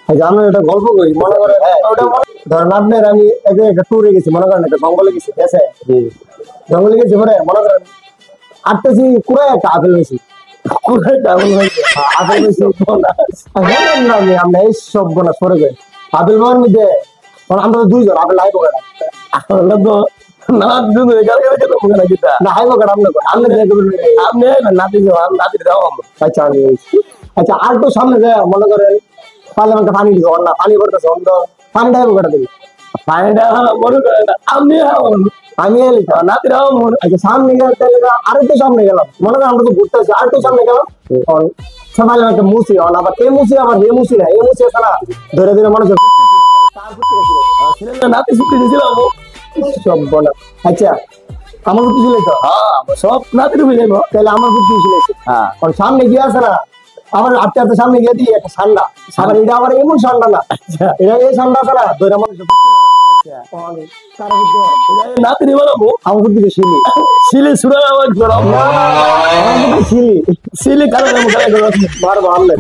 আমি একটা গল্প করি মনে করেন ধরেন আপনার আমি একটা ট্যুরে গেছি মনে করেন একটা জঙ্গলে গেছি ঠিক আছে জঙ্গলে গেছি পরে মনে করেন আটটাছি পুরো একটা আপেল হয়েছি আপেল হয়েছে আমরা এই সব বোনা সরে যাই আপেল পাওয়ার মধ্যে আমরা তো দুইজন আপেল হাইব কাটা আমরা তো না দুজন না হাইব কাটা আপনি নাতি নাতি দাও আচ্ছা আমি আচ্ছা আর তো সামনে যায় মনে করেন পারলাম একটা পানি দিতে না পানি পড়তেছে অন্য পানিটা হাইব কাটা দিবি পানিটা মনে করেন আমি এলি নাতিরাও আচ্ছা সামনে গেলে আরেকটু সামনে গেলাম মনে করেন আমরা তো ঘুরতেছি আর একটু সামনে গেলাম সবাই একটা মুসি আবার এই মুসি আবার এই মুসি না এই মুসি আছে না ধরে ধরে মানুষ নাতি ছুটি দিয়েছিলাম সব বলা আচ্ছা আমার বুদ্ধি ছিল তো সব নাতির হয়ে যাবো তাহলে আমার বুদ্ধি ছিল কারণ সামনে গিয়ে আছে না আবার আটতে আটতে সামনে গিয়ে দিই একটা ঠান্ডা আবার এটা আবার এমন ঠান্ডা না এটা এই ঠান্ডা আছে না ধরে মানুষ নাতিনি বানাবো আমার বুদ্ধি শিলি শিলি সুরা আওয়াজ গরম শিলি শিলি কারণ মারবো আনলে